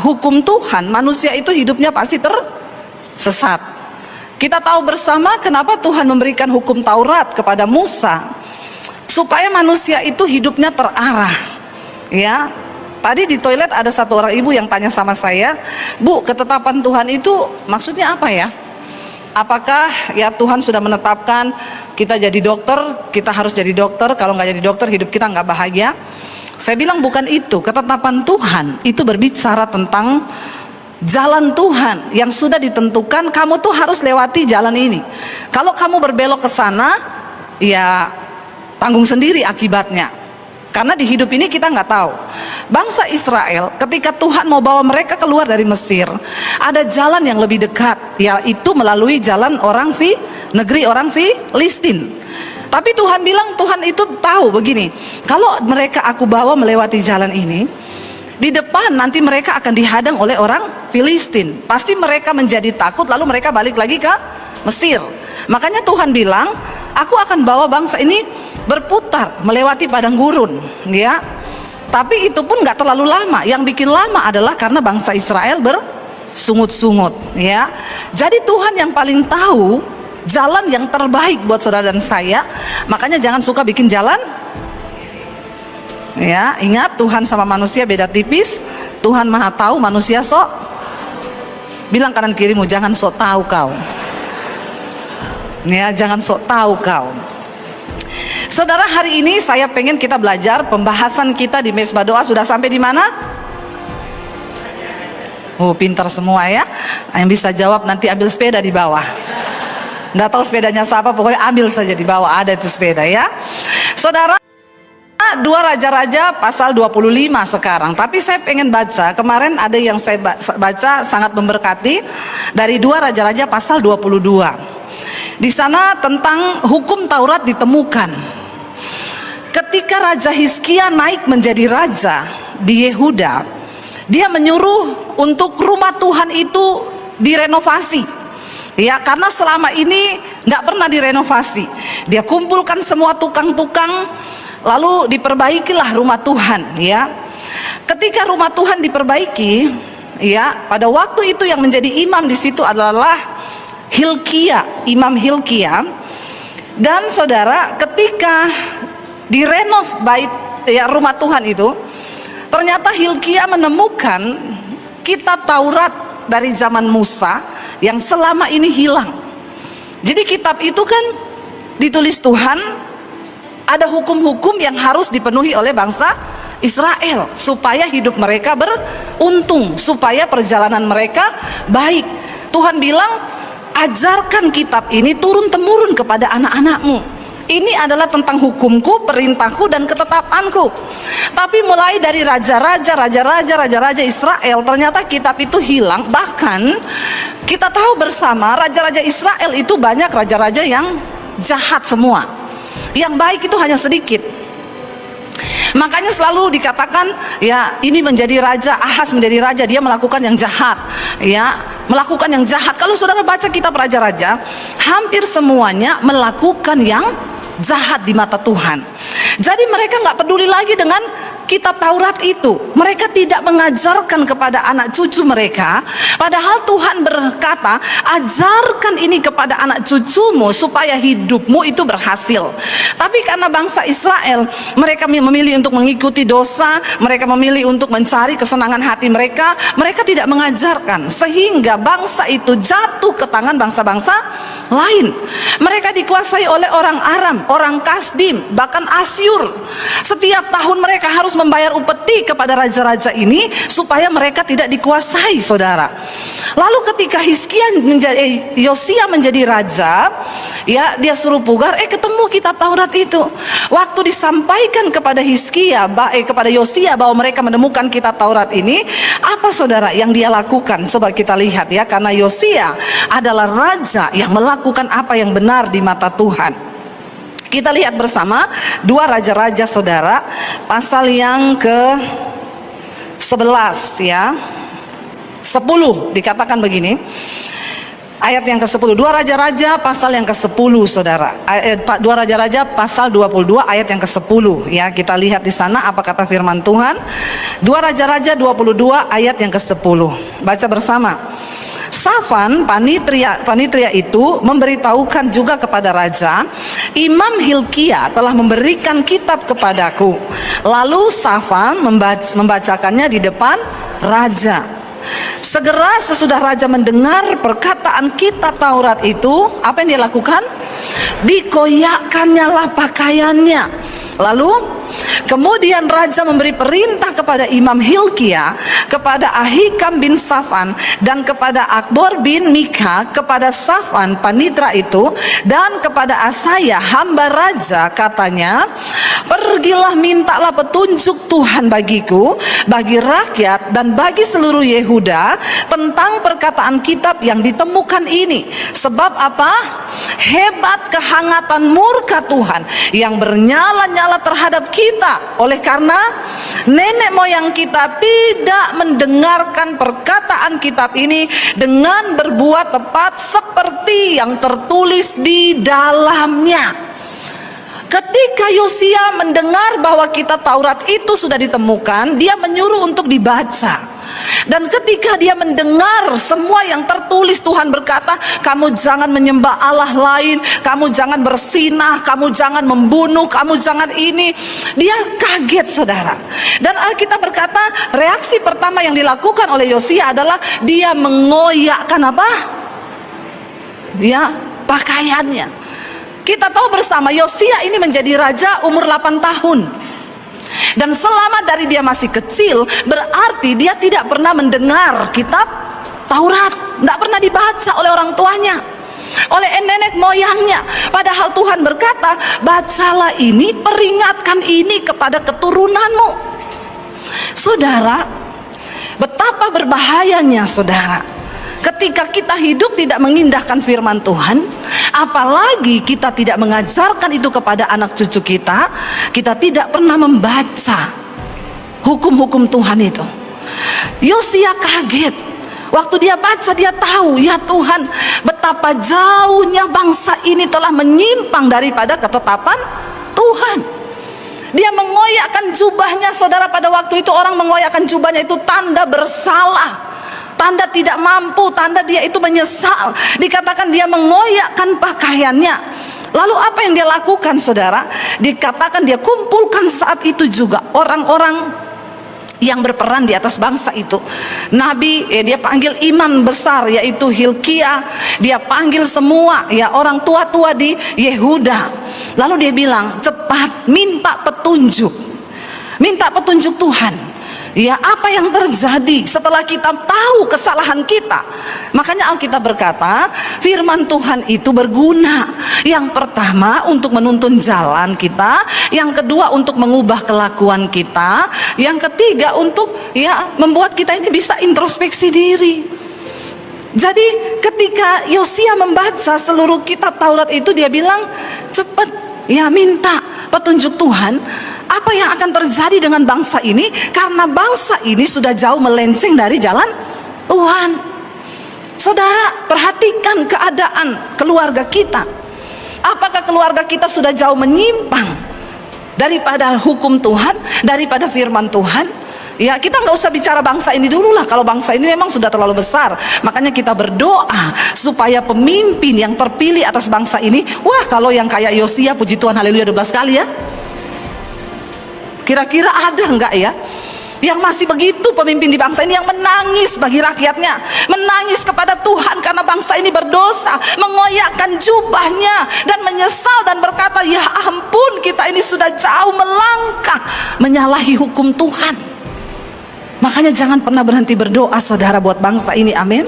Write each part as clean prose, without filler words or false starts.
hukum Tuhan, manusia itu hidupnya pasti tersesat. Kita tahu bersama kenapa Tuhan memberikan hukum Taurat kepada Musa, supaya manusia itu hidupnya terarah. Ya, tadi di toilet ada satu orang ibu yang tanya sama saya, Bu, ketetapan Tuhan itu maksudnya apa ya? Apakah ya Tuhan sudah menetapkan kita jadi dokter, kita harus jadi dokter, kalau nggak jadi dokter hidup kita nggak bahagia? Saya bilang bukan itu. Ketetapan Tuhan itu berbicara tentang jalan Tuhan yang sudah ditentukan, kamu tuh harus lewati jalan ini. Kalau kamu berbelok ke sana, ya tanggung sendiri akibatnya. Karena di hidup ini kita nggak tahu. Bangsa Israel ketika Tuhan mau bawa mereka keluar dari Mesir, ada jalan yang lebih dekat, yaitu melalui jalan negeri orang Filistin. Tapi Tuhan bilang, Tuhan itu tahu begini, kalau mereka aku bawa melewati jalan ini, di depan nanti mereka akan dihadang oleh orang Filistin. Pasti mereka menjadi takut, lalu mereka balik lagi ke Mesir. Makanya Tuhan bilang, aku akan bawa bangsa ini berputar melewati padang gurun, ya. Tapi itu pun nggak terlalu lama. Yang bikin lama adalah karena bangsa Israel bersungut-sungut, ya. Jadi Tuhan yang paling tahu jalan yang terbaik buat saudara dan saya. Makanya jangan suka bikin jalan. Ya, ingat Tuhan sama manusia beda tipis. Tuhan maha tahu, manusia sok. Bilang kanan kirimu, jangan sok tahu kau. Ya, jangan sok tahu kau. Saudara, hari ini saya pengen kita belajar. Pembahasan kita di Mesbah Doa sudah sampai di mana? Oh, pintar semua ya. Yang bisa jawab nanti ambil sepeda di bawah. Nggak tahu sepedanya siapa, pokoknya ambil saja di bawah, ada itu sepeda ya. Saudara, 2 Raja-Raja pasal 25 sekarang. Tapi saya pengen baca, kemarin ada yang saya baca sangat memberkati dari 2 Raja-Raja pasal 22. Di sana tentang hukum Taurat ditemukan. Ketika Raja Hizkia naik menjadi raja di Yehuda, dia menyuruh untuk rumah Tuhan itu direnovasi. Ya, karena selama ini nggak pernah direnovasi. Dia kumpulkan semua tukang-tukang, lalu diperbaikilah rumah Tuhan. Ya, ketika rumah Tuhan diperbaiki, ya pada waktu itu yang menjadi imam di situ adalah Hilkia, Imam Hilkia. Dan saudara, ketika direnov rumah Tuhan itu, ternyata Hilkia menemukan kitab Taurat dari zaman Musa yang selama ini hilang. Jadi kitab itu kan ditulis Tuhan, ada hukum-hukum yang harus dipenuhi oleh bangsa Israel supaya hidup mereka beruntung, supaya perjalanan mereka baik. Tuhan bilang, ajarkan kitab ini turun-temurun kepada anak-anakmu. Ini adalah tentang hukumku, perintahku, dan ketetapanku. Tapi mulai dari raja-raja Israel, ternyata kitab itu hilang. Bahkan kita tahu bersama, raja-raja Israel itu banyak raja-raja yang jahat semua. Yang baik itu hanya sedikit. Makanya selalu dikatakan, ya ini menjadi raja, Ahaz menjadi raja, dia melakukan yang jahat, ya melakukan yang jahat. Kalau saudara baca kitab raja-raja, hampir semuanya melakukan yang jahat di mata Tuhan. Jadi mereka nggak peduli lagi dengan kitab Taurat itu. Mereka tidak mengajarkan kepada anak cucu mereka. Padahal Tuhan berkata, ajarkan ini kepada anak cucumu supaya hidupmu itu berhasil. Tapi karena bangsa Israel, mereka memilih untuk mengikuti dosa, mereka memilih untuk mencari kesenangan hati mereka. Mereka tidak mengajarkan, sehingga bangsa itu jatuh ke tangan bangsa-bangsa lain. Mereka dikuasai oleh orang Aram, orang Kasdim, bahkan Asyur. Setiap tahun mereka harus membayar upeti kepada raja-raja ini supaya mereka tidak dikuasai, saudara. Lalu ketika Yosia menjadi raja, ya dia suruh pugar, ketemu kitab Taurat itu. Waktu disampaikan kepada kepada Yosia bahwa mereka menemukan kitab Taurat ini, apa saudara yang dia lakukan? Coba kita lihat ya, karena Yosia adalah raja yang melakukan apa yang benar di mata Tuhan. Kita lihat bersama 2 Raja-Raja saudara, pasal yang ke-11 ya. 10 dikatakan begini. ayat yang ke-10. 2 Raja-Raja pasal yang ke-10, Saudara. 2 Raja-Raja pasal 22 ayat yang ke-10 ya. Kita lihat di sana apa kata firman Tuhan. 2 Raja-Raja 22 ayat yang ke-10. Baca bersama. Safan panitria itu memberitahukan juga kepada raja, Imam Hilkia telah memberikan kitab kepadaku. Lalu Safan membacakannya di depan raja. Segera sesudah raja mendengar perkataan kitab Taurat itu, apa yang dia lakukan? Dikoyakkannya lah pakaiannya. Lalu kemudian raja memberi perintah kepada Imam Hilkia, kepada Ahikam bin Safan, dan kepada Akbor bin Mika, kepada Safan panitra itu, dan kepada Asaya hamba raja, katanya, pergilah mintalah petunjuk Tuhan bagiku, bagi rakyat dan bagi seluruh Yehuda tentang perkataan kitab yang ditemukan ini. Sebab apa? Hebat kehangatan murka Tuhan yang bernyala-nyala terhadap kita, oleh karena nenek moyang kita tidak mendengarkan perkataan kitab ini dengan berbuat tepat seperti yang tertulis di dalamnya. Ketika Yosia mendengar bahwa kitab Taurat itu sudah ditemukan, dia menyuruh untuk dibaca. Dan ketika dia mendengar semua yang tertulis, Tuhan berkata, kamu jangan menyembah Allah lain, kamu jangan bersinah, kamu jangan membunuh, kamu jangan ini. Dia kaget, Saudara. Dan Alkitab berkata, reaksi pertama yang dilakukan oleh Yosia adalah dia mengoyakkan apa? Ya, pakaiannya. Kita tahu bersama Yosia ini menjadi raja umur 8 tahun. Dan selama dari dia masih kecil, berarti dia tidak pernah mendengar kitab Taurat, tidak pernah dibaca oleh orang tuanya, oleh nenek moyangnya. Padahal Tuhan berkata, bacalah ini, peringatkan ini kepada keturunanmu. Saudara, betapa berbahayanya, Saudara, ketika kita hidup tidak mengindahkan firman Tuhan, apalagi kita tidak mengajarkan itu kepada anak cucu kita, kita tidak pernah membaca hukum-hukum Tuhan itu. Yosia kaget. Waktu dia baca, dia tahu, ya Tuhan, betapa jauhnya bangsa ini telah menyimpang daripada ketetapan Tuhan. Dia mengoyakkan jubahnya, Saudara. Pada waktu itu orang mengoyakkan jubahnya itu tanda bersalah, tanda tidak mampu, tanda dia itu menyesal. Dikatakan dia mengoyakkan pakaiannya. Lalu apa yang dia lakukan, Saudara? Dikatakan dia kumpulkan saat itu juga orang-orang yang berperan di atas bangsa itu. Nabi, dia panggil imam besar yaitu Hilkia. Dia panggil semua ya orang tua-tua di Yehuda. Lalu dia bilang, cepat minta petunjuk. Minta petunjuk Tuhan. Ya, apa yang terjadi setelah kita tahu kesalahan kita? Makanya Alkitab berkata, firman Tuhan itu berguna. Yang pertama untuk menuntun jalan kita, yang kedua untuk mengubah kelakuan kita, yang ketiga untuk ya membuat kita ini bisa introspeksi diri. Jadi ketika Yosia membaca seluruh kitab Taurat itu, dia bilang, cepat ya minta petunjuk Tuhan. Apa yang akan terjadi dengan bangsa ini? Karena bangsa ini sudah jauh melenceng dari jalan Tuhan. Saudara, perhatikan keadaan keluarga kita. Apakah keluarga kita sudah jauh menyimpang daripada hukum Tuhan, daripada firman Tuhan? Ya, kita nggak usah bicara bangsa ini dulu lah. Kalau bangsa ini memang sudah terlalu besar, makanya kita berdoa supaya pemimpin yang terpilih atas bangsa ini, wah kalau yang kayak Yosia, puji Tuhan, haleluya 12 kali ya. Kira-kira ada enggak ya yang masih begitu pemimpin di bangsa ini, yang menangis bagi rakyatnya, menangis kepada Tuhan karena bangsa ini berdosa, mengoyakkan jubahnya dan menyesal dan berkata, ya ampun, kita ini sudah jauh melangkah menyalahi hukum Tuhan. Makanya jangan pernah berhenti berdoa, Saudara, buat bangsa ini, amin,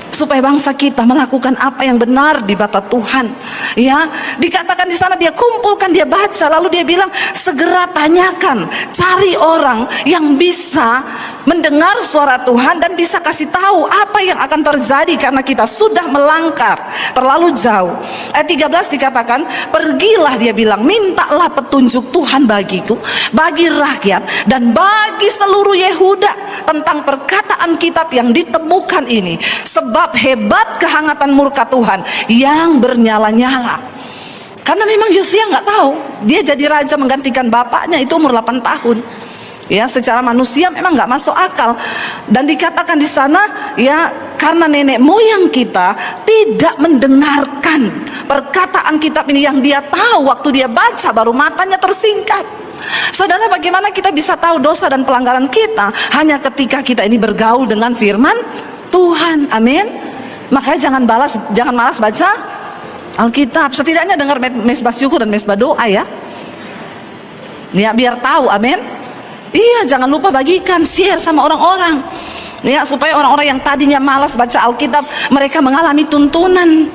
supaya bangsa kita melakukan apa yang benar di mata Tuhan. Ya, dikatakan di sana dia kumpulkan, dia baca, lalu dia bilang, segera tanyakan, cari orang yang bisa mendengar suara Tuhan dan bisa kasih tahu apa yang akan terjadi karena kita sudah melangkar terlalu jauh. Ayat 13 dikatakan, pergilah, dia bilang, mintalah petunjuk Tuhan bagiku, bagi rakyat dan bagi seluruh Yehuda tentang perkataan kitab yang ditemukan ini, sebab hebat kehangatan murka Tuhan yang bernyala-nyala. Karena memang Yosia nggak tahu, dia jadi raja menggantikan bapaknya itu umur 8 tahun. Ya, secara manusia memang nggak masuk akal. Dan dikatakan di sana, ya, karena nenek moyang kita tidak mendengarkan perkataan kitab ini yang dia tahu, waktu dia baca baru matanya tersingkap. Saudara, bagaimana kita bisa tahu dosa dan pelanggaran kita? Hanya ketika kita ini bergaul dengan firman Tuhan. Amin. Makanya jangan malas baca Alkitab. Setidaknya dengar mesbah syukur dan mesbah doa, ya. Ya, biar tahu. Amin. Iya, jangan lupa bagikan, share sama orang-orang, ya, supaya orang-orang yang tadinya malas baca Alkitab, mereka mengalami tuntunan.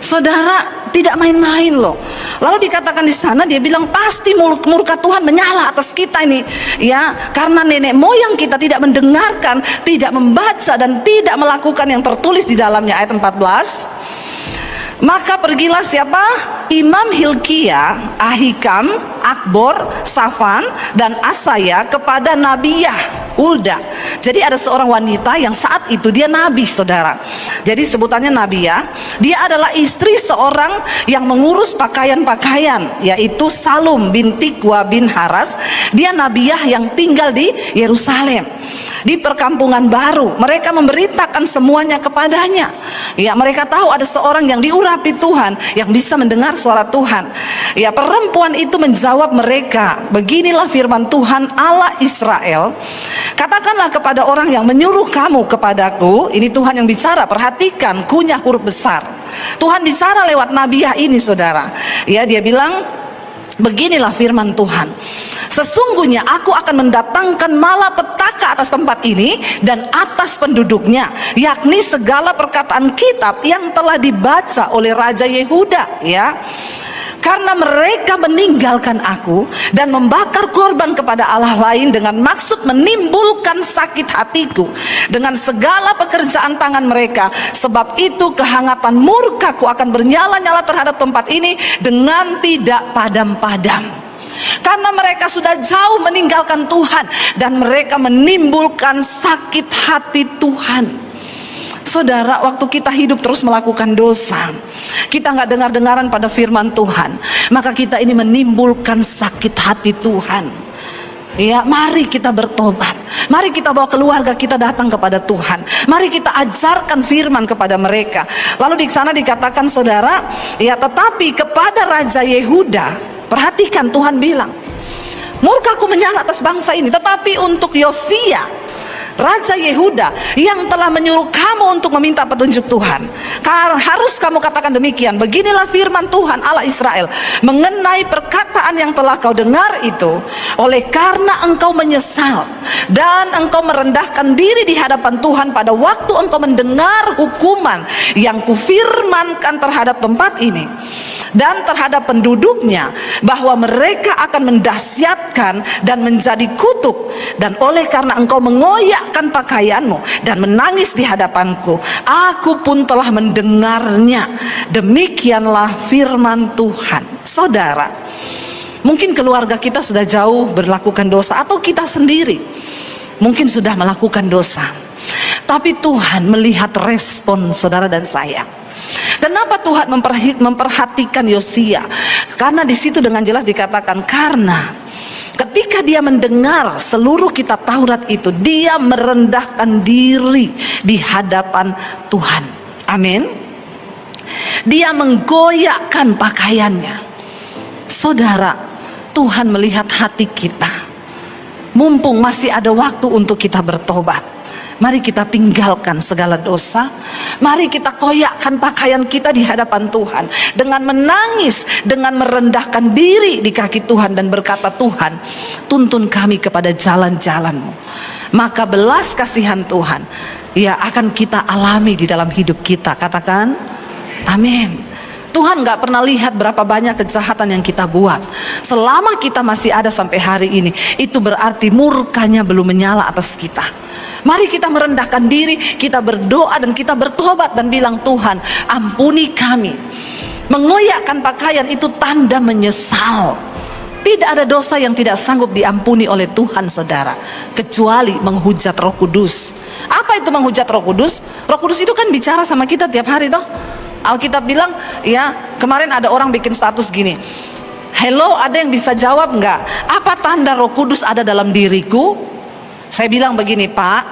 Saudara, tidak main-main loh. Lalu dikatakan di sana, dia bilang pasti murka Tuhan menyala atas kita ini, ya, karena nenek moyang kita tidak mendengarkan, tidak membaca dan tidak melakukan yang tertulis di dalamnya. Ayat 14. Maka pergilah siapa? Imam Hilkia, Ahikam, Akbor, Safan, dan Asaya kepada Nabiyah Hulda. Jadi ada seorang wanita yang saat itu dia nabi, saudara. Jadi sebutannya Nabiyah. Dia adalah istri seorang yang mengurus pakaian-pakaian, yaitu Salum binti Tikwa bin Haras. Dia Nabiyah yang tinggal di Yerusalem, di perkampungan baru. Mereka memberitakan semuanya kepadanya. Ya, mereka tahu ada seorang yang diurapi Tuhan, yang bisa mendengar suara Tuhan. Ya, perempuan itu menjawab mereka, beginilah firman Tuhan Allah Israel, katakanlah kepada orang yang menyuruh kamu kepadaku. Ini Tuhan yang bicara, perhatikan, kunyah huruf besar. Tuhan bicara lewat Nabiyah ini, saudara. Ya, dia bilang, beginilah firman Tuhan, sesungguhnya aku akan mendatangkan malapetaka atas tempat ini dan atas penduduknya, yakni segala perkataan kitab yang telah dibaca oleh Raja Yehuda, ya. Karena mereka meninggalkan aku dan membakar korban kepada Allah lain dengan maksud menimbulkan sakit hatiku dengan segala pekerjaan tangan mereka. Sebab itu kehangatan murkaku akan bernyala-nyala terhadap tempat ini dengan tidak padam-padam. Karena mereka sudah jauh meninggalkan Tuhan dan mereka menimbulkan sakit hati Tuhan. Saudara, waktu kita hidup terus melakukan dosa, kita nggak dengar-dengaran pada firman Tuhan, maka kita ini menimbulkan sakit hati Tuhan. Ya, mari kita bertobat. Mari kita bawa keluarga kita datang kepada Tuhan. Mari kita ajarkan firman kepada mereka. Lalu di sana dikatakan, saudara, ya, tetapi kepada Raja Yehuda, perhatikan Tuhan bilang, murkaku menyala atas bangsa ini. Tetapi untuk Yosia, Raja Yehuda, yang telah menyuruh kamu untuk meminta petunjuk Tuhan, harus kamu katakan demikian, beginilah firman Tuhan Allah Israel mengenai perkataan yang telah kau dengar itu, oleh karena engkau menyesal dan engkau merendahkan diri di hadapan Tuhan pada waktu engkau mendengar hukuman yang kufirmankan terhadap tempat ini dan terhadap penduduknya, bahwa mereka akan mendahsyatkan dan menjadi kutuk, dan oleh karena engkau mengoyakkan pakaianmu dan menangis di hadapanku, aku pun telah mendengarnya. Demikianlah firman Tuhan. Saudara, mungkin keluarga kita sudah jauh melakukan dosa, atau kita sendiri mungkin sudah melakukan dosa, tapi Tuhan melihat respon saudara dan saya. Kenapa Tuhan memperhatikan Yosia? Karena di situ dengan jelas dikatakan, karena ketika dia mendengar seluruh kitab Taurat itu, dia merendahkan diri di hadapan Tuhan. Amin. Dia menggoyakkan pakaiannya. Saudara, Tuhan melihat hati kita. Mumpung masih ada waktu untuk kita bertobat, mari kita tinggalkan segala dosa. Mari kita koyakkan pakaian kita di hadapan Tuhan dengan menangis, dengan merendahkan diri di kaki Tuhan dan berkata, Tuhan, tuntun kami kepada jalan-jalan-Mu. Maka belas kasihan Tuhan, ya, akan kita alami di dalam hidup kita. Katakan amin. Tuhan gak pernah lihat berapa banyak kejahatan yang kita buat. Selama kita masih ada sampai hari ini, itu berarti murkanya belum menyala atas kita. Mari kita merendahkan diri, kita berdoa dan kita bertobat dan bilang, Tuhan ampuni kami. Mengoyakkan pakaian itu tanda menyesal. Tidak ada dosa yang tidak sanggup diampuni oleh Tuhan, saudara, kecuali menghujat Roh Kudus. Apa itu menghujat Roh Kudus? Roh Kudus itu kan bicara sama kita tiap hari toh. Alkitab bilang, ya kemarin ada orang bikin status gini, hello, ada yang bisa jawab nggak? Apa tanda Roh Kudus ada dalam diriku? Saya bilang begini, Pak,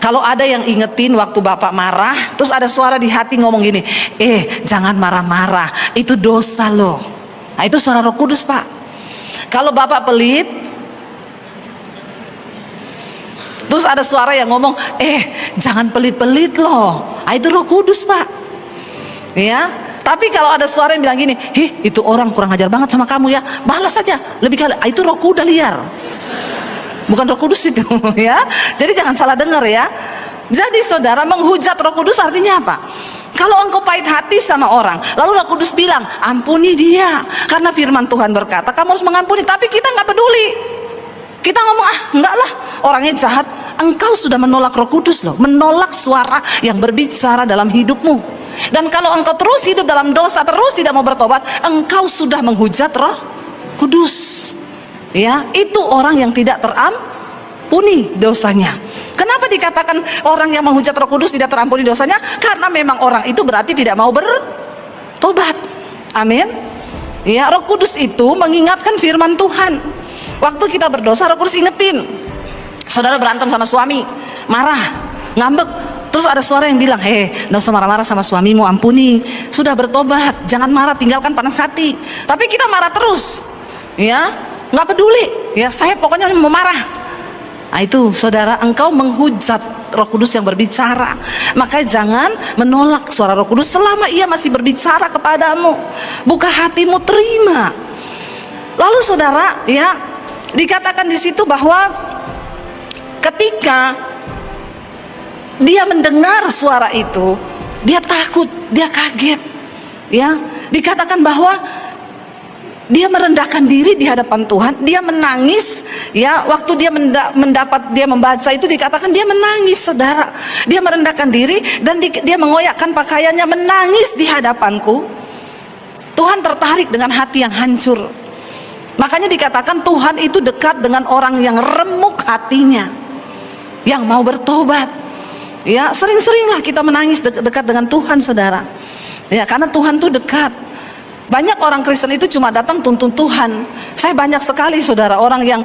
kalau ada yang ingetin waktu Bapak marah, terus ada suara di hati ngomong gini, jangan marah-marah, itu dosa loh. Nah, itu suara Roh Kudus, Pak. Kalau Bapak pelit, terus ada suara yang ngomong, jangan pelit-pelit loh. Nah, itu Roh Kudus, Pak. Ya, tapi kalau ada suara yang bilang gini, itu orang kurang ajar banget sama kamu ya, balas saja, lebih kali, itu roh kuda liar. Bukan Roh Kudus itu, ya. Jadi jangan salah dengar ya. Jadi saudara, menghujat Roh Kudus artinya apa? Kalau engkau pahit hati sama orang, lalu Roh Kudus bilang, ampuni dia, karena firman Tuhan berkata kamu harus mengampuni, tapi kita nggak peduli. Kita ngomong, enggak lah, orangnya jahat. Engkau sudah menolak Roh Kudus loh, menolak suara yang berbicara dalam hidupmu. Dan kalau engkau terus hidup dalam dosa, terus tidak mau bertobat, engkau sudah menghujat Roh Kudus. Ya, itu orang yang tidak terampuni dosanya. Kenapa dikatakan orang yang menghujat Roh Kudus tidak terampuni dosanya? Karena memang orang itu berarti tidak mau bertobat. Amin. Ya, Roh Kudus itu mengingatkan firman Tuhan. Waktu kita berdosa, Roh Kudus ingetin. Saudara berantem sama suami, marah, ngambek, terus ada suara yang bilang, nggak usah marah-marah sama suamimu, ampuni, sudah bertobat, jangan marah, tinggalkan panas hati. Tapi kita marah terus, ya. Nggak peduli, ya saya pokoknya mau marah. Nah itu saudara, engkau menghujat Roh Kudus yang berbicara. Makanya jangan menolak suara Roh Kudus selama ia masih berbicara kepadamu. Buka hatimu, terima. Lalu saudara, ya dikatakan di situ bahwa ketika dia mendengar suara itu, dia takut, dia kaget. Ya, dikatakan bahwa dia merendahkan diri di hadapan Tuhan, dia menangis. Ya, waktu dia dia membaca itu dikatakan dia menangis, saudara. Dia merendahkan diri dan dia mengoyakkan pakaiannya, menangis di hadapanku. Tuhan tertarik dengan hati yang hancur. Makanya dikatakan Tuhan itu dekat dengan orang yang remuk hatinya, yang mau bertobat. Ya, sering-seringlah kita menangis dekat dengan Tuhan, saudara. Ya, karena Tuhan tuh dekat. Banyak orang Kristen itu cuma datang tuntun Tuhan. Saya banyak sekali saudara orang yang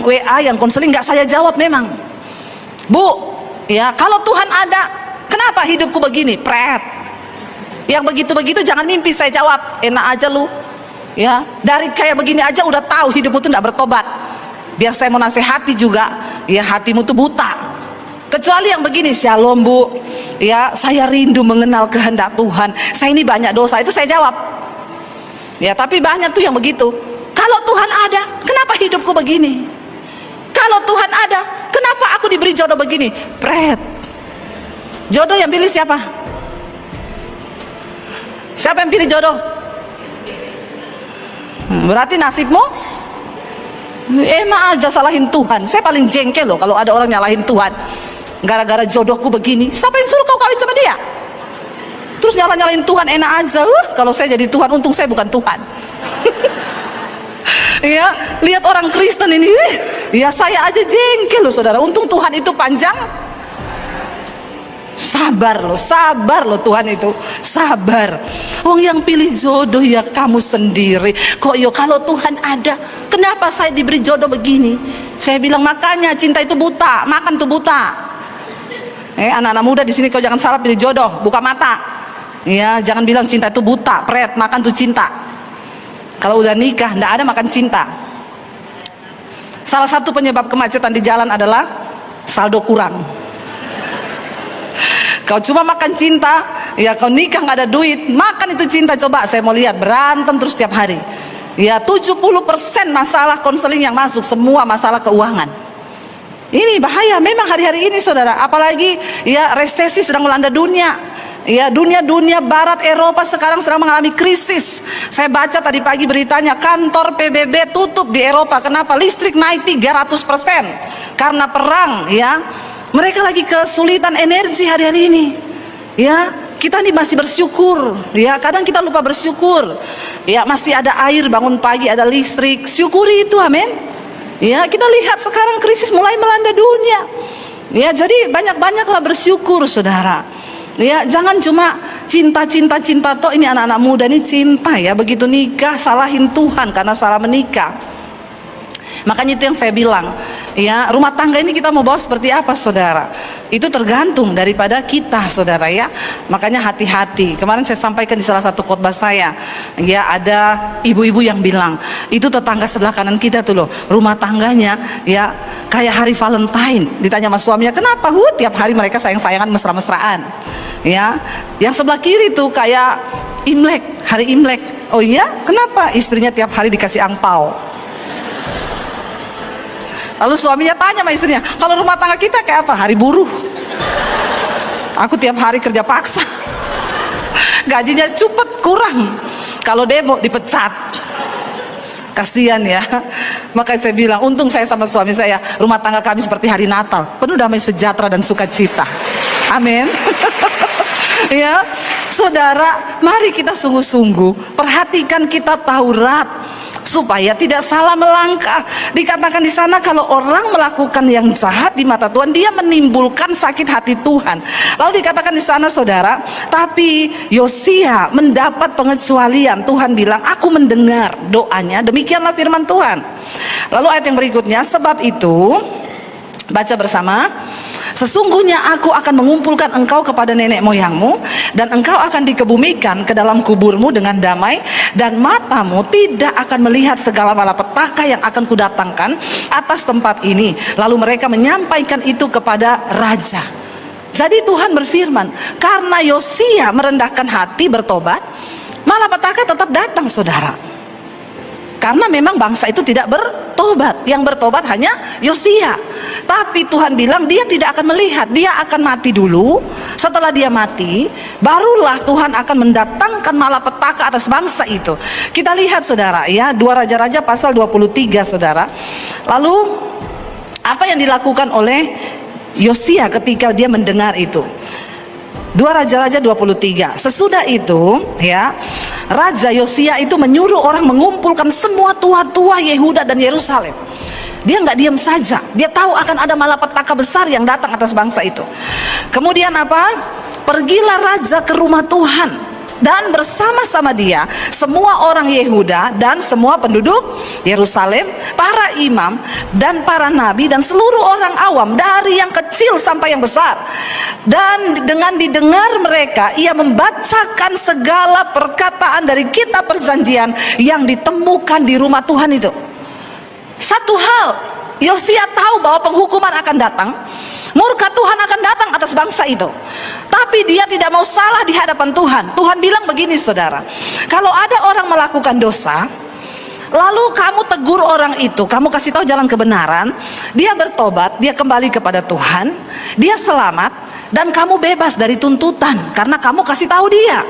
WA, yang konseling nggak saya jawab memang. Bu, ya kalau Tuhan ada, kenapa hidupku begini? Pret. Yang begitu-begitu jangan mimpi saya jawab. Enak aja lu. Ya, dari kayak begini aja udah tahu hidupmu tuh nggak bertobat. Biar saya mau nasihati juga, ya hatimu tuh buta. Kecuali yang begini, shalom bu, ya saya rindu mengenal kehendak Tuhan. Saya ini banyak dosa, itu saya jawab. Ya, tapi banyak tuh yang begitu. Kalau Tuhan ada, kenapa hidupku begini? Kalau Tuhan ada, kenapa aku diberi jodoh begini? Pret. Jodoh yang pilih siapa? Siapa yang pilih jodoh? Berarti nasibmu enak aja salahin Tuhan. Saya paling jengkel loh kalau ada orang nyalahin Tuhan. Gara-gara jodohku begini, siapa yang suruh kau kawin sama dia? Terus nyalahin Tuhan, enak aja. Kalau saya jadi Tuhan, untung saya bukan Tuhan. Ya, lihat orang Kristen ini, ya saya aja jengkel loh saudara. Untung Tuhan itu panjang sabar loh Tuhan itu sabar. Wong yang pilih jodoh ya kamu sendiri. Kok yo kalau Tuhan ada, kenapa saya diberi jodoh begini? Saya bilang makanya cinta itu buta, makan tuh buta. Anak-anak muda di sini kau jangan salah pilih jodoh, buka mata. Ya, jangan bilang cinta itu buta, pret, makan tuh cinta. Kalau udah nikah, nggak ada makan cinta. Salah satu penyebab kemacetan di jalan adalah saldo kurang. Kau cuma makan cinta, ya kau nikah nggak ada duit, makan itu cinta. Coba saya mau lihat berantem terus setiap hari. Ya 70% masalah konseling yang masuk, semua masalah keuangan. Ini bahaya memang hari-hari ini saudara, apalagi ya resesi sedang melanda dunia. Ya, dunia barat Eropa sekarang sedang mengalami krisis. Saya baca tadi pagi beritanya, kantor PBB tutup di Eropa. Kenapa? Listrik naik 300% karena perang, ya. Mereka lagi kesulitan energi hari-hari ini. Ya, kita ini masih bersyukur, ya. Kadang kita lupa bersyukur. Ya, masih ada air, bangun pagi ada listrik. Syukuri itu, amin. Ya, kita lihat sekarang krisis mulai melanda dunia. Ya, jadi banyak-banyaklah bersyukur, saudara. Ya, jangan cuma cinta toh. Ini anak-anak muda ini cinta, ya, begitu nikah salahin Tuhan karena salah menikah. Makanya itu yang saya bilang, ya, rumah tangga ini kita mau bawa seperti apa, saudara? Itu tergantung daripada kita, saudara, ya. Makanya hati-hati. Kemarin saya sampaikan di salah satu khotbah saya, ya, ada ibu-ibu yang bilang, itu tetangga sebelah kanan kita tuh loh, rumah tangganya, ya, kayak hari Valentine. Ditanya sama suaminya, kenapa? Tiap hari mereka sayang-sayangan, mesra-mesraan. Ya, yang sebelah kiri tuh kayak Imlek, hari Imlek. Oh iya, kenapa? Istrinya tiap hari dikasih angpau. Lalu suaminya tanya sama istrinya, kalau rumah tangga kita kayak apa? Hari buruh. Aku tiap hari kerja paksa. Gajinya cepet kurang. Kalau demo dipecat. Kasihan, ya. Makanya saya bilang, untung saya sama suami saya, rumah tangga kami seperti hari Natal, penuh damai sejahtera dan sukacita. Amin. Ya, saudara, mari kita sungguh-sungguh perhatikan kitab Taurat supaya tidak salah melangkah. Dikatakan di sana kalau orang melakukan yang jahat di mata Tuhan, dia menimbulkan sakit hati Tuhan. Lalu dikatakan di sana, saudara, tapi Yosia mendapat pengecualian. Tuhan bilang, aku mendengar doanya, demikianlah firman Tuhan. Lalu ayat yang berikutnya, sebab itu, baca bersama, sesungguhnya aku akan mengumpulkan engkau kepada nenek moyangmu, dan engkau akan dikebumikan ke dalam kuburmu dengan damai, dan matamu tidak akan melihat segala malapetaka yang akan kudatangkan atas tempat ini. Lalu mereka menyampaikan itu kepada raja. Jadi Tuhan berfirman, karena Yosia merendahkan hati bertobat, malapetaka tetap datang, saudara. Karena memang bangsa itu tidak bertobat. Yang bertobat hanya Yosia. Tapi Tuhan bilang dia tidak akan melihat, dia akan mati dulu. Setelah dia mati, barulah Tuhan akan mendatangkan malapetaka atas bangsa itu. Kita lihat, saudara, ya, 2 Raja-Raja pasal 23, saudara. Lalu apa yang dilakukan oleh Yosia ketika dia mendengar itu? 2 Raja-Raja 23. Sesudah itu, ya, Raja Yosia itu menyuruh orang mengumpulkan semua tua-tua Yehuda dan Yerusalem. Dia nggak diam saja. Dia tahu akan ada malapetaka besar yang datang atas bangsa itu. Kemudian apa? Pergilah raja ke rumah Tuhan, dan bersama-sama dia semua orang Yehuda dan semua penduduk Yerusalem, para imam dan para nabi dan seluruh orang awam, dari yang kecil sampai yang besar. Dan dengan didengar mereka, ia membacakan segala perkataan dari kitab perjanjian yang ditemukan di rumah Tuhan itu. Satu hal, Yosia tahu bahwa penghukuman akan datang, murka Tuhan akan datang atas bangsa itu. Tapi dia tidak mau salah di hadapan Tuhan. Tuhan bilang begini, saudara, kalau ada orang melakukan dosa, lalu kamu tegur orang itu, kamu kasih tahu jalan kebenaran, dia bertobat, dia kembali kepada Tuhan, dia selamat, dan kamu bebas dari tuntutan karena kamu kasih tahu dia.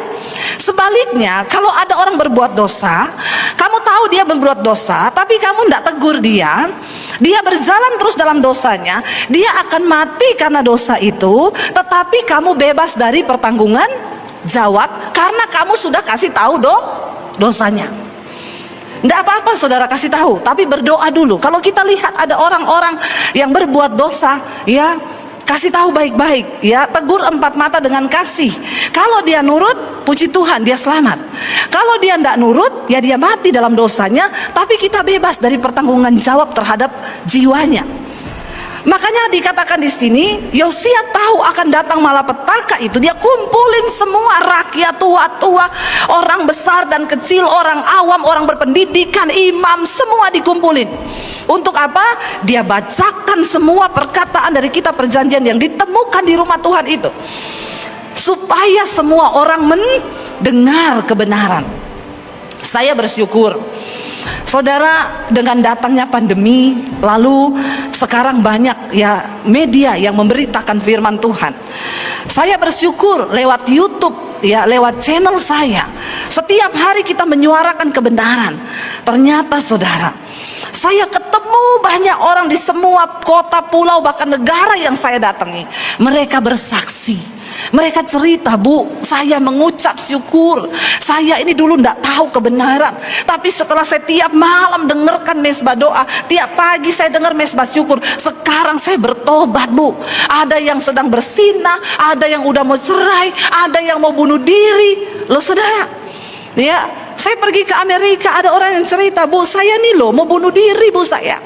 Sebaliknya, kalau ada orang berbuat dosa, kamu tahu dia berbuat dosa, tapi kamu tidak tegur dia, dia berjalan terus dalam dosanya, dia akan mati karena dosa itu, tetapi kamu bebas dari pertanggungan jawab karena kamu sudah kasih tahu dosanya. Tidak apa-apa saudara kasih tahu, tapi berdoa dulu. Kalau kita lihat ada orang-orang yang berbuat dosa, ya, kasih tahu baik-baik, ya, tegur empat mata dengan kasih. Kalau dia nurut, puji Tuhan, dia selamat. Kalau dia tidak nurut, ya dia mati dalam dosanya, tapi kita bebas dari pertanggungan jawab terhadap jiwanya. Makanya dikatakan di sini, Yosia tahu akan datang malapetaka itu. Dia kumpulin semua rakyat, tua-tua, orang besar dan kecil, orang awam, orang berpendidikan, imam, semua dikumpulin. Untuk apa? Dia bacakan semua perkataan dari kitab perjanjian yang ditemukan di rumah Tuhan itu, supaya semua orang mendengar kebenaran. Saya bersyukur, saudara, dengan datangnya pandemi, lalu sekarang banyak, ya, media yang memberitakan firman Tuhan. Saya bersyukur lewat YouTube, ya, lewat channel saya. Setiap hari kita menyuarakan kebenaran. Ternyata saudara, saya ketemu banyak orang di semua kota, pulau, bahkan negara yang saya datangi. Mereka bersaksi. Mereka cerita, Bu, saya mengucap syukur. Saya ini dulu tidak tahu kebenaran, tapi setelah saya tiap malam dengarkan mesbah doa, tiap pagi saya dengar mesbah syukur, sekarang saya bertobat, Bu. Ada yang sedang bersinah, ada yang udah mau cerai, ada yang mau bunuh diri. Loh saudara, ya, saya pergi ke Amerika, ada orang yang cerita, Bu, saya nih loh mau bunuh diri, Bu, saya.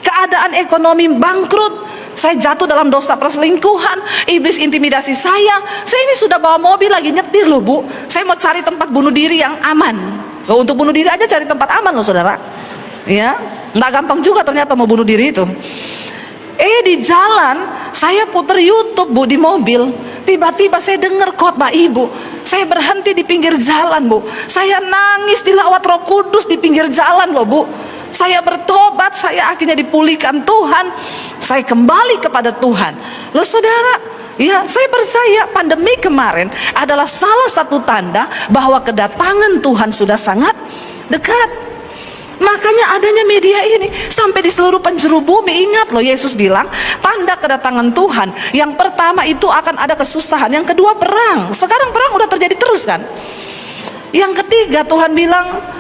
Keadaan ekonomi bangkrut. Saya jatuh dalam dosa perselingkuhan, iblis intimidasi saya. Saya ini sudah bawa mobil lagi nyetir loh, Bu. Saya mau cari tempat bunuh diri yang aman. Loh, untuk bunuh diri aja cari tempat aman loh saudara. Ya, nggak gampang juga ternyata mau bunuh diri itu. Di jalan saya putar YouTube, Bu, di mobil. Tiba-tiba saya dengar khotbah ibu. Saya berhenti di pinggir jalan, Bu. Saya nangis dilawat Roh Kudus di pinggir jalan loh, Bu. Saya bertobat, saya akhirnya dipulihkan Tuhan. Saya kembali kepada Tuhan. Loh saudara, ya, saya percaya pandemi kemarin adalah salah satu tanda bahwa kedatangan Tuhan sudah sangat dekat. Makanya adanya media ini sampai di seluruh penjuru bumi. Ingat loh, Yesus bilang tanda kedatangan Tuhan, yang pertama itu akan ada kesusahan, yang kedua perang. Sekarang perang udah terjadi terus kan. Yang ketiga Tuhan bilang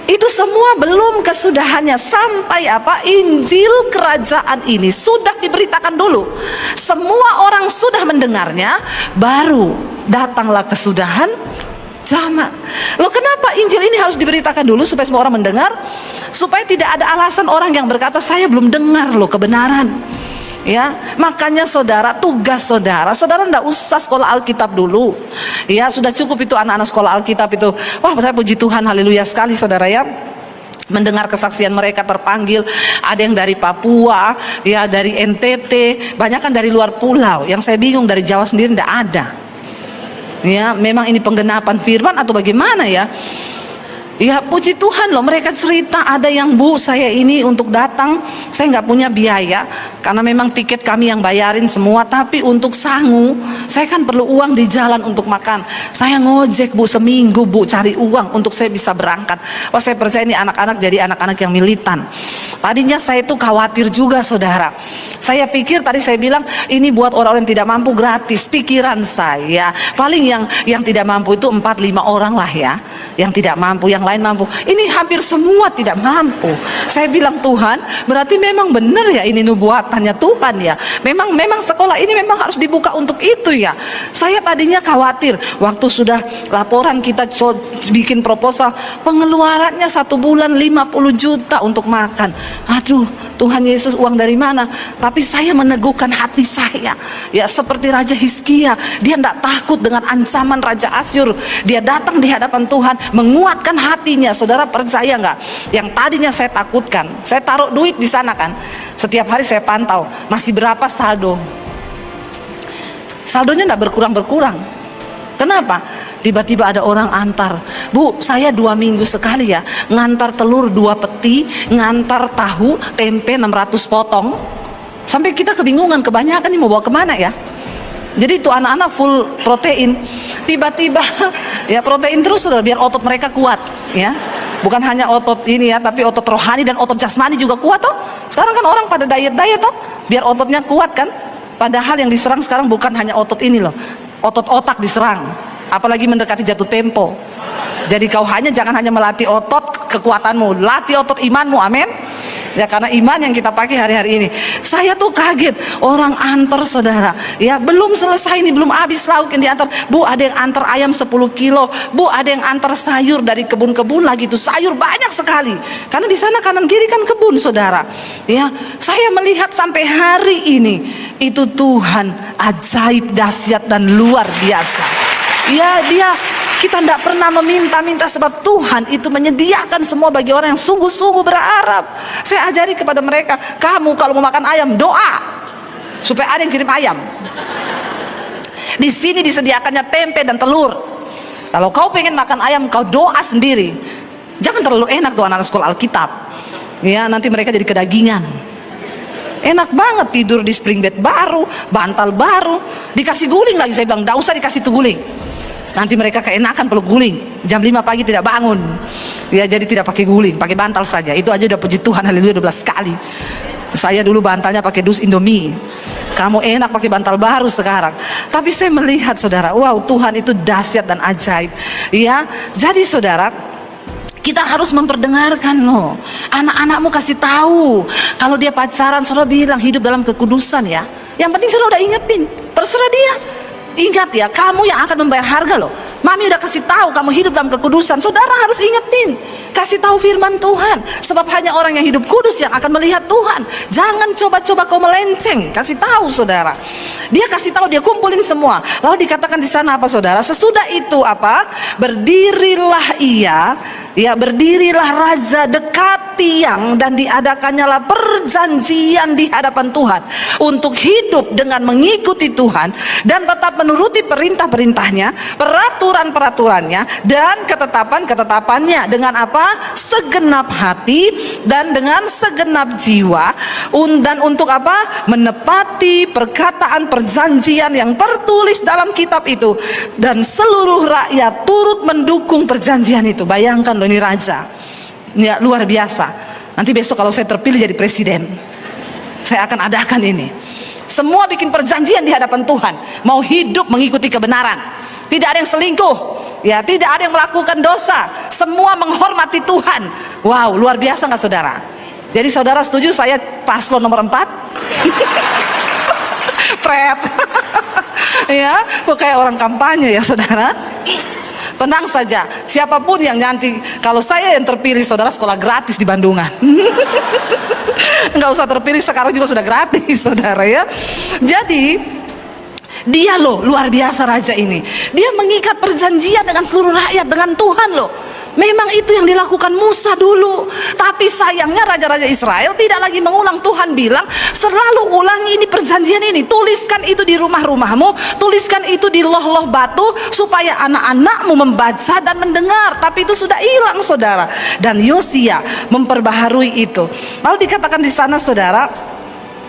itu semua belum kesudahannya, sampai apa? Injil kerajaan ini sudah diberitakan dulu. Semua orang sudah mendengarnya, baru datanglah kesudahan zaman. Loh kenapa Injil ini harus diberitakan dulu supaya semua orang mendengar? Supaya tidak ada alasan orang yang berkata saya belum dengar loh kebenaran. Ya, makanya saudara, tugas saudara tidak usah sekolah Alkitab dulu. Ya, sudah cukup itu anak-anak sekolah Alkitab itu. Wah, saya puji Tuhan, haleluya sekali saudara ya. Mendengar kesaksian mereka terpanggil, ada yang dari Papua, ya dari NTT, banyak kan dari luar pulau. Yang saya bingung dari Jawa sendiri tidak ada. Ya, memang ini penggenapan firman atau bagaimana ya? Ya puji Tuhan loh, mereka cerita ada yang, Bu, saya ini untuk datang saya nggak punya biaya karena memang tiket kami yang bayarin semua, tapi untuk sangu saya kan perlu uang di jalan untuk makan. Saya ngojek, Bu, seminggu, Bu, cari uang untuk saya bisa berangkat. Wah, saya percaya ini anak-anak jadi anak-anak yang militan. Tadinya saya tuh khawatir juga saudara. Saya pikir tadi saya bilang ini buat orang-orang yang tidak mampu gratis. Pikiran saya paling yang tidak mampu itu 4-5 orang lah ya, yang tidak mampu, yang lain mampu. Ini hampir semua tidak mampu. Saya bilang Tuhan, berarti memang benar ya ini nubuatannya Tuhan ya. Memang sekolah ini memang harus dibuka untuk itu ya. Saya tadinya khawatir waktu sudah laporan kita bikin proposal, pengeluarannya 1 bulan 50 juta untuk makan. Aduh, Tuhan Yesus, uang dari mana? Tapi saya meneguhkan hati saya. Ya seperti Raja Hizkia, dia tidak takut dengan ancaman Raja Asyur. Dia datang di hadapan Tuhan, menguatkan hatinya. Saudara percaya nggak? Yang tadinya saya takutkan, saya taruh duit di sana kan. Setiap hari saya pantau, masih berapa saldo. Saldonya tidak berkurang-berkurang. Kenapa? Tiba-tiba ada orang antar, Bu, saya 2 minggu sekali ya ngantar telur 2 peti, ngantar tahu, tempe 600 potong. Sampai kita kebingungan, kebanyakan nih mau bawa kemana ya. Jadi itu anak-anak full protein. Tiba-tiba ya protein terus sudah, biar otot mereka kuat ya. Bukan hanya otot ini ya, tapi otot rohani dan otot jasmani juga kuat toh. Sekarang kan orang pada diet toh, biar ototnya kuat kan. Padahal yang diserang sekarang bukan hanya otot ini loh, otot otak diserang. Apalagi mendekati jatuh tempo. Jadi kau jangan hanya melatih otot kekuatanmu, latih otot imanmu, amin. Ya karena iman yang kita pakai hari-hari ini. Saya tuh kaget, orang antar saudara. Ya belum selesai ini, belum habis lauk yang diantar. Bu, ada yang antar ayam 10 kilo. Bu, ada yang antar sayur dari kebun-kebun lagi tuh, sayur banyak sekali. Karena di sana kanan kiri kan kebun saudara. Ya, saya melihat sampai hari ini itu Tuhan ajaib, dahsyat dan luar biasa. Ya kita tidak pernah meminta-minta, sebab Tuhan itu menyediakan semua bagi orang yang sungguh-sungguh berharap. Saya ajari kepada mereka, kamu kalau mau makan ayam doa supaya ada yang kirim ayam. Di sini disediakannya tempe dan telur. Kalau kau pengen makan ayam, kau doa sendiri. Jangan terlalu enak tuh anak-anak sekolah Alkitab. Ya nanti mereka jadi kedagingan. Enak banget tidur di spring bed baru, bantal baru, dikasih guling lagi. Saya bilang, enggak usah dikasih tuh guling. Nanti mereka keenakan peluk guling. Jam 5 pagi tidak bangun. Ya, jadi tidak pakai guling, pakai bantal saja. Itu aja udah puji Tuhan, haleluya 12 kali. Saya dulu bantalnya pakai dus Indomie. Kamu enak pakai bantal baru sekarang. Tapi saya melihat saudara, wow, Tuhan itu dahsyat dan ajaib. Ya, jadi saudara, kita harus memperdengarkan loh. Anak-anakmu kasih tahu. Kalau dia pacaran, saudara bilang hidup dalam kekudusan ya. Yang penting saudara udah ingetin, terserah dia. Ingat ya, kamu yang akan membayar harga loh. Mami udah kasih tahu kamu hidup dalam kekudusan. Saudara harus ingetin, kasih tahu firman Tuhan. Sebab hanya orang yang hidup kudus yang akan melihat Tuhan. Jangan coba-coba kau melenceng. Kasih tahu saudara. Dia kasih tahu, dia kumpulin semua. Lalu dikatakan di sana apa saudara? Sesudah itu apa? Berdirilah ia. Ya, berdirilah raja dekat tiang dan diadakannya lah perjanjian di hadapan Tuhan untuk hidup dengan mengikuti Tuhan dan tetap menuruti perintah-perintahnya, peraturan-peraturannya dan ketetapan-ketetapannya dengan apa? Segenap hati dan dengan segenap jiwa, dan untuk apa? Menepati perkataan perjanjian yang tertulis dalam kitab itu, dan seluruh rakyat turut mendukung perjanjian itu. Bayangkan loh, ini raja ya, luar biasa. Nanti besok kalau saya terpilih jadi presiden, saya akan adakan ini. Semua bikin perjanjian di hadapan Tuhan, mau hidup mengikuti kebenaran, tidak ada yang selingkuh ya, tidak ada yang melakukan dosa, semua menghormati Tuhan. Wow, luar biasa nggak saudara? Jadi saudara setuju saya paslon nomor 4? Pret. Ya, kok kayak orang kampanye ya saudara? Tenang saja, siapapun yang nanti, kalau saya yang terpilih saudara, sekolah gratis di Bandungan. Nggak usah terpilih, sekarang juga sudah gratis saudara ya. Jadi dia loh luar biasa, raja ini. Dia mengikat perjanjian dengan seluruh rakyat, dengan Tuhan loh. Memang itu yang dilakukan Musa dulu. Tapi sayangnya raja-raja Israel tidak lagi mengulang. Tuhan bilang, selalu ulangi ini perjanjian ini. Tuliskan itu di rumah-rumahmu, tuliskan itu di loh-loh batu, supaya anak-anakmu membaca dan mendengar. Tapi itu sudah hilang saudara. Dan Yosia memperbaharui itu. Lalu dikatakan di sana saudara,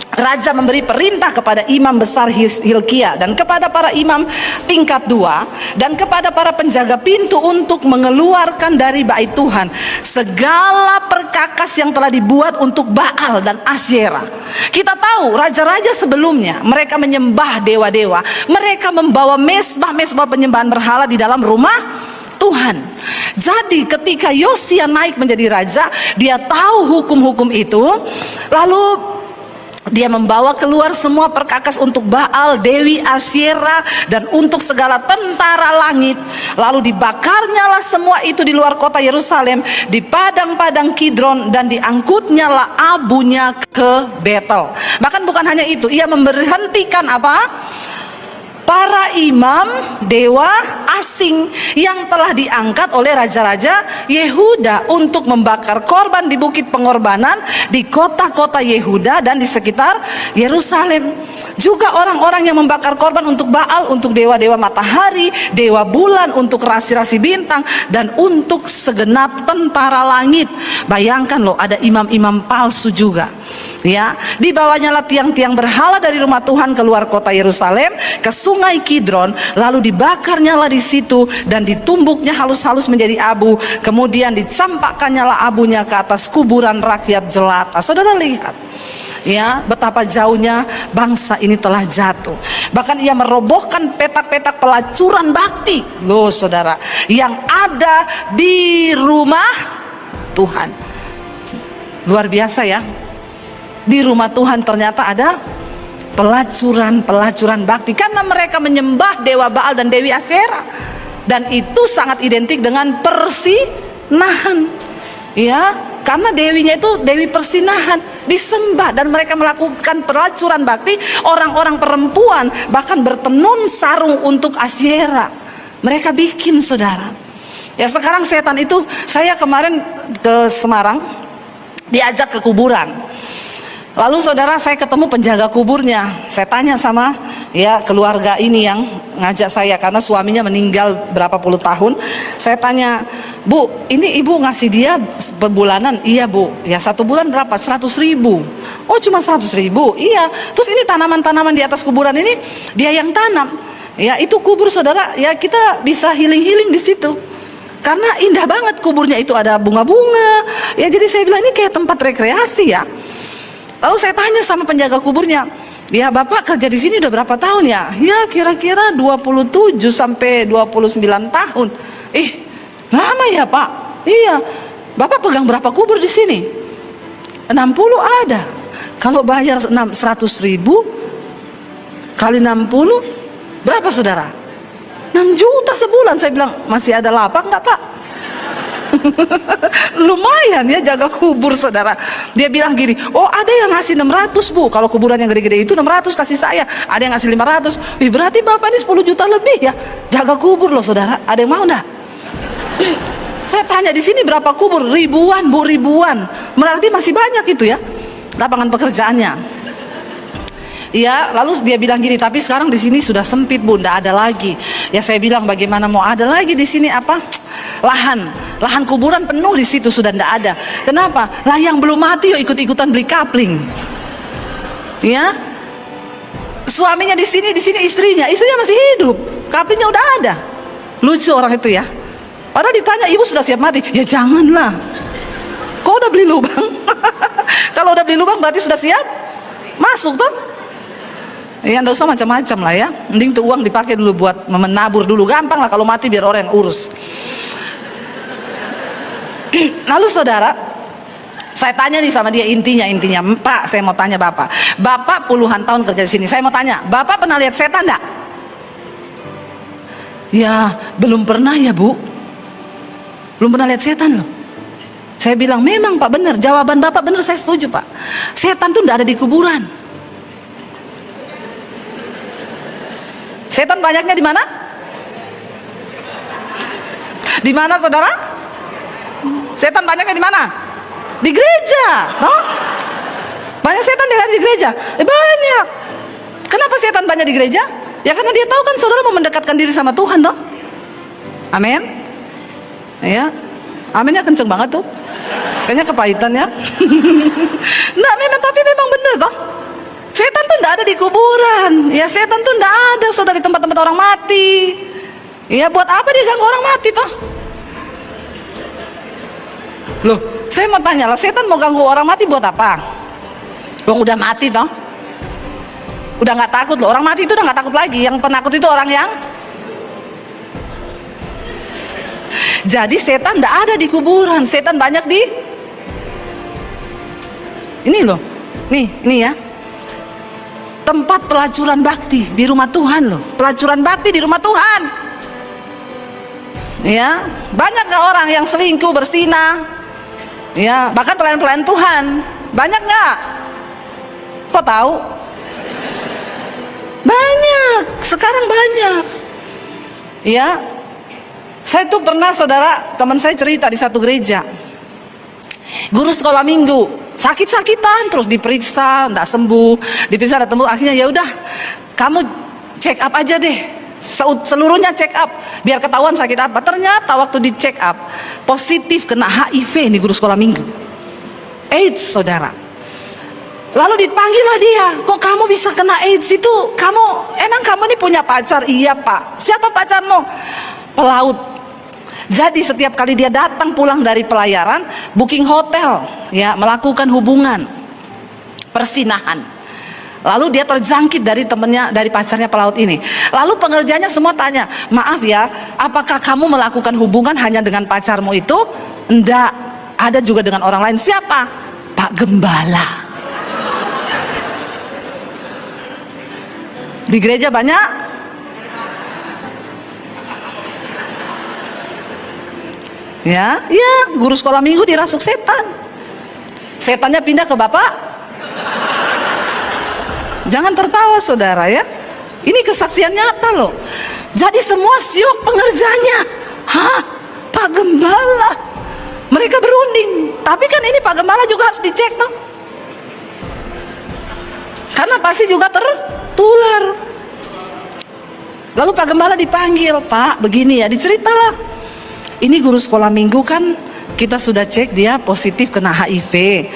raja memberi perintah kepada imam besar Hilkia dan kepada para imam tingkat 2 dan kepada para penjaga pintu untuk mengeluarkan dari bait Tuhan segala perkakas yang telah dibuat untuk Baal dan Asyera. Kita tahu raja-raja sebelumnya mereka menyembah dewa-dewa, mereka membawa mesbah-mesbah penyembahan berhala di dalam rumah Tuhan. Jadi ketika Yosia naik menjadi raja, dia tahu hukum-hukum itu, lalu dia membawa keluar semua perkakas untuk Baal, Dewi Asyera, dan untuk segala tentara langit. Lalu dibakarnya lah semua itu di luar kota Yerusalem, di padang-padang Kidron, dan diangkutnya lah abunya ke Betel. Bahkan bukan hanya itu, ia memberhentikan apa? Para imam dewa asing yang telah diangkat oleh raja-raja Yehuda untuk membakar korban di bukit pengorbanan di kota-kota Yehuda dan di sekitar Yerusalem. Juga orang-orang yang membakar korban untuk Baal, untuk dewa-dewa matahari, dewa bulan, untuk rasi-rasi bintang, dan untuk segenap tentara langit. Bayangkan loh, ada imam-imam palsu juga. Ya, dibawanya lah tiang-tiang berhala dari rumah Tuhan keluar kota Yerusalem ke sungai Kidron, lalu dibakarnya lah di situ dan ditumbuknya halus-halus menjadi abu, kemudian dicampakkannya lah abunya ke atas kuburan rakyat jelata. Saudara lihat ya, betapa jauhnya bangsa ini telah jatuh. Bahkan ia merobohkan petak-petak pelacuran bakti loh saudara, yang ada di rumah Tuhan. Luar biasa ya. Di rumah Tuhan ternyata ada pelacuran bakti, karena mereka menyembah dewa Baal dan Dewi Asyera, dan itu sangat identik dengan persinahan ya, karena dewinya itu dewi persinahan, disembah, dan mereka melakukan pelacuran bakti. Orang-orang perempuan bahkan bertenun sarung untuk Asyera, mereka bikin saudara ya. Sekarang setan itu, saya kemarin ke Semarang diajak ke kuburan. Lalu saudara, saya ketemu penjaga kuburnya. Saya tanya sama ya keluarga ini yang ngajak saya, karena suaminya meninggal berapa puluh tahun. Saya tanya, Bu, ini ibu ngasih dia per bulanan? Iya Bu. Ya, 1 bulan berapa? 100.000. Oh cuma 100.000. Iya. Terus ini tanaman-tanaman di atas kuburan ini dia yang tanam. Ya itu kubur saudara. Ya kita bisa healing-healing di situ. Karena indah banget kuburnya itu, ada bunga-bunga. Ya jadi saya bilang ini kayak tempat rekreasi ya. Lalu saya tanya sama penjaga kuburnya, ya Bapak kerja di sini udah berapa tahun ya? Ya kira-kira 27 sampai 29 tahun. Lama ya Pak? Iya. Bapak pegang berapa kubur di sini? 60 ada. Kalau bayar 100.000 kali 60 berapa saudara? 6 juta sebulan. Saya bilang, masih ada lapang nggak Pak? Lumayan ya jaga kubur saudara. Dia bilang gini, oh ada yang ngasih 600 Bu. Kalau kuburan yang gede-gede itu 600 kasih saya. Ada yang ngasih 500. Berarti Bapak ini 10 juta lebih ya jaga kubur loh saudara. Ada yang mau enggak? Saya tanya di sini berapa kubur? Ribuan Bu, ribuan. Berarti masih banyak itu ya lapangan pekerjaannya. Ya, lalu dia bilang gini, tapi sekarang di sini sudah sempit Bu, enggak ada lagi. Ya saya bilang bagaimana mau ada lagi di sini apa? Lahan kuburan penuh di situ sudah enggak ada. Kenapa? Lah yang belum mati yuk ikut-ikutan beli kapling. Ya. Suaminya di sini istrinya masih hidup. Kaplingnya udah ada. Lucu orang itu ya. Padahal ditanya, "Ibu sudah siap mati?" Ya janganlah. Kok udah beli lubang? Kalau udah beli lubang berarti sudah siap masuk toh? Ya enggak usah macam-macam lah ya. Mending tuh uang dipakai dulu buat menabur dulu, gampang lah kalau mati biar orang yang urus. Lalu saudara, saya tanya nih sama dia intinya, Pak, saya mau tanya Bapak puluhan tahun kerja di sini. Saya mau tanya, Bapak pernah lihat setan enggak? Ya, belum pernah ya Bu. Belum pernah lihat setan loh. Saya bilang memang Pak benar, jawaban Bapak benar, saya setuju Pak. Setan tuh enggak ada di kuburan. Setan banyaknya di mana? Di mana saudara? Setan banyaknya di mana? Di gereja, toh? Banyak setan di gereja. Banyak. Kenapa setan banyak di gereja? Ya karena dia tahu kan saudara mau mendekatkan diri sama Tuhan, toh? Amin. Ya. Aminnya kenceng banget tuh. Kayaknya kepahitan ya. Nah, memang tapi memang benar toh. Setan tuh enggak ada di kuburan. Ya setan tuh enggak ada saudara di tempat-tempat orang mati. Ya buat apa dia ganggu orang mati toh? Loh, saya mau tanya lah, setan mau ganggu orang mati buat apa? Wong udah mati toh? Udah nggak takut loh, orang mati itu udah nggak takut lagi. Yang penakut itu orang yang. Jadi setan enggak ada di kuburan, setan banyak di. Ini loh, ini ya. Tempat pelacuran bakti di rumah Tuhan loh, pelacuran bakti di rumah Tuhan. Ya, banyak gak orang yang selingkuh berzina? Ya, bahkan pelayan-pelayan Tuhan, banyak gak? Kok tahu? Banyak, sekarang banyak. Ya, saya tuh pernah saudara, teman saya cerita di satu gereja, guru sekolah minggu. Sakit-sakitan terus diperiksa nggak sembuh, diperiksa nggak sembuh, akhirnya ya udah kamu check up aja deh, seluruhnya check up biar ketahuan sakit apa. Ternyata waktu di check up positif kena HIV nih guru sekolah minggu, AIDS saudara. Lalu dipanggillah dia, kok kamu bisa kena AIDS itu? Emang kamu ini punya pacar? Iya Pak. Siapa pacarmu? Pelaut. Jadi setiap kali dia datang pulang dari pelayaran, booking hotel, ya, melakukan hubungan persinahan. Lalu dia terjangkit dari temennya, dari pacarnya pelaut ini. Lalu pengerjanya semua tanya, maaf ya, apakah kamu melakukan hubungan hanya dengan pacarmu itu? Enggak, ada juga dengan orang lain. Siapa? Pak Gembala. Di gereja banyak. Ya, guru sekolah minggu dirasuk setan. Setannya pindah ke bapak. Jangan tertawa saudara ya. Ini kesaksian nyata loh. Jadi semua syok pengerjanya. Hah? Pak Gembala. Mereka berunding. Tapi kan ini Pak Gembala juga harus dicek toh. Karena pasti juga tertular. Lalu Pak Gembala dipanggil, Pak begini ya, diceritalah. Ini guru sekolah minggu kan kita sudah cek dia positif kena HIV.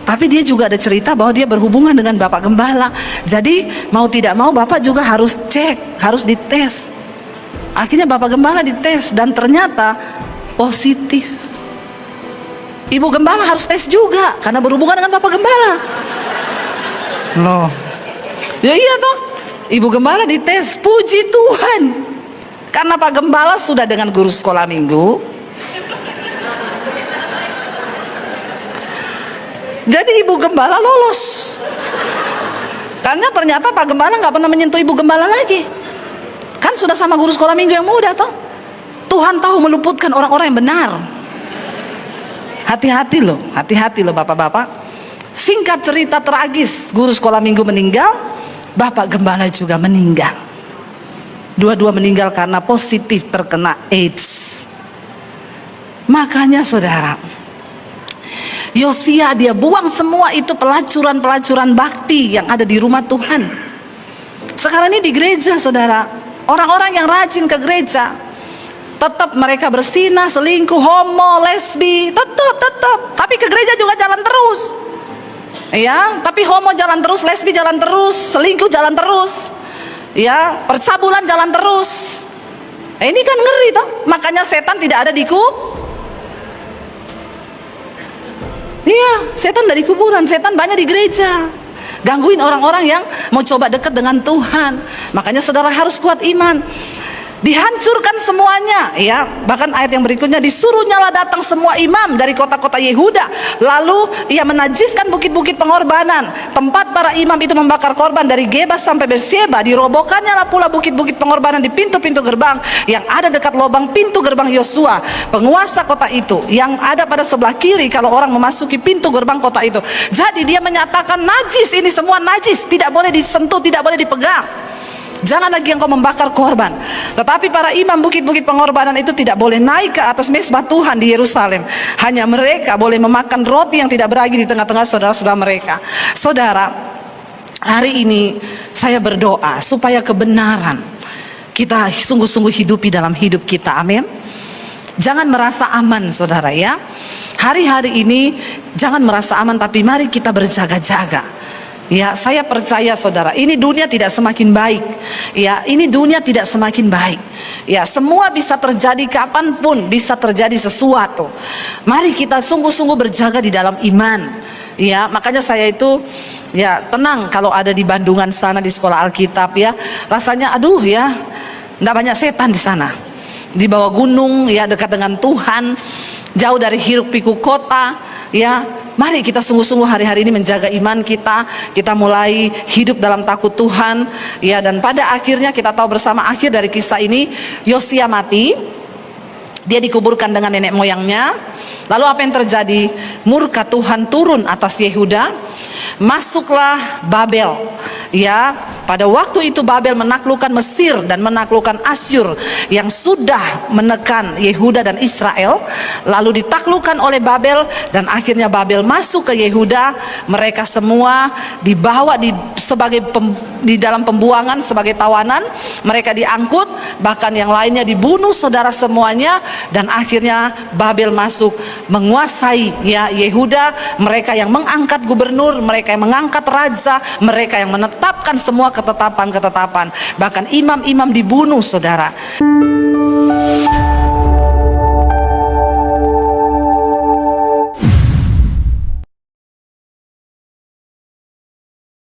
Tapi dia juga ada cerita bahwa dia berhubungan dengan Bapak Gembala. Jadi mau tidak mau Bapak juga harus cek, harus dites. Akhirnya Bapak Gembala dites dan ternyata positif. Ibu Gembala harus tes juga karena berhubungan dengan Bapak Gembala. Loh, ya iya toh. Ibu Gembala dites, puji Tuhan. Karena Pak Gembala sudah dengan guru sekolah minggu. Jadi Ibu Gembala lolos. Karena ternyata Pak Gembala nggak pernah menyentuh Ibu Gembala lagi. Kan sudah sama guru sekolah minggu yang muda toh. Tuhan tahu meluputkan orang-orang yang benar. Hati-hati loh bapak-bapak. Singkat cerita tragis, guru sekolah minggu meninggal, Bapak Gembala juga meninggal. Dua-dua meninggal karena positif terkena AIDS. Makanya saudara, Yosia dia buang semua itu pelacuran-pelacuran bakti yang ada di rumah Tuhan. Sekarang ini di gereja saudara, orang-orang yang rajin ke gereja, tetap mereka berzina, selingkuh, homo, lesbi, tetap. Tapi ke gereja juga jalan terus. Ya, tapi homo jalan terus, lesbi jalan terus, selingkuh jalan terus. Ya, percabulan jalan terus. Ini kan ngeri toh. Makanya setan tidak ada di Iya, setan dari kuburan, setan banyak di gereja. Gangguin orang-orang yang mau coba dekat dengan Tuhan. Makanya saudara harus kuat iman. Dihancurkan semuanya, ya. Bahkan ayat yang berikutnya, disuruh nyala datang semua imam dari kota-kota Yehuda. Lalu ia menajiskan bukit-bukit pengorbanan. Tempat para imam itu membakar korban dari Geba sampai Berseba. Dirobohkannya lah pula bukit-bukit pengorbanan di pintu-pintu gerbang yang ada dekat lubang pintu gerbang Yosua, penguasa kota itu, yang ada pada sebelah kiri kalau orang memasuki pintu gerbang kota itu. Jadi dia menyatakan najis, ini semua najis, tidak boleh disentuh, tidak boleh dipegang. Jangan lagi engkau membakar korban. Tetapi para imam bukit-bukit pengorbanan itu tidak boleh naik ke atas mezbah Tuhan di Yerusalem. Hanya mereka boleh memakan roti yang tidak beragi di tengah-tengah saudara-saudara mereka. Saudara, hari ini saya berdoa supaya kebenaran kita sungguh-sungguh hidupi dalam hidup kita. Amin. Jangan merasa aman saudara ya. Hari-hari ini jangan merasa aman, tapi mari kita berjaga-jaga. Ya, saya percaya saudara, ini dunia tidak semakin baik. Ya, ini dunia tidak semakin baik. Ya, semua bisa terjadi kapanpun, bisa terjadi sesuatu. Mari kita sungguh-sungguh berjaga di dalam iman. Ya, makanya saya itu ya tenang kalau ada di Bandungan sana di sekolah Alkitab ya. Rasanya aduh ya, enggak banyak setan di sana. Di bawah gunung ya, dekat dengan Tuhan, jauh dari hiruk pikuk kota ya. Mari kita sungguh-sungguh hari-hari ini menjaga iman kita. Kita mulai hidup dalam takut Tuhan ya, dan pada akhirnya kita tahu bersama akhir dari kisah ini, Yosia mati. Dia dikuburkan dengan nenek moyangnya. Lalu apa yang terjadi? Murka Tuhan turun atas Yehuda. Masuklah Babel. Ya, pada waktu itu Babel menaklukkan Mesir dan menaklukkan Asyur yang sudah menekan Yehuda dan Israel. Lalu ditaklukkan oleh Babel dan akhirnya Babel masuk ke Yehuda. Mereka semua dibawa di dalam pembuangan sebagai tawanan. Mereka diangkut, bahkan yang lainnya dibunuh saudara semuanya. Dan akhirnya Babel masuk menguasai ya Yehuda. Mereka yang mengangkat gubernur, mereka yang mengangkat raja, mereka yang menetapkan semua ketetapan-ketetapan. Bahkan imam-imam dibunuh saudara.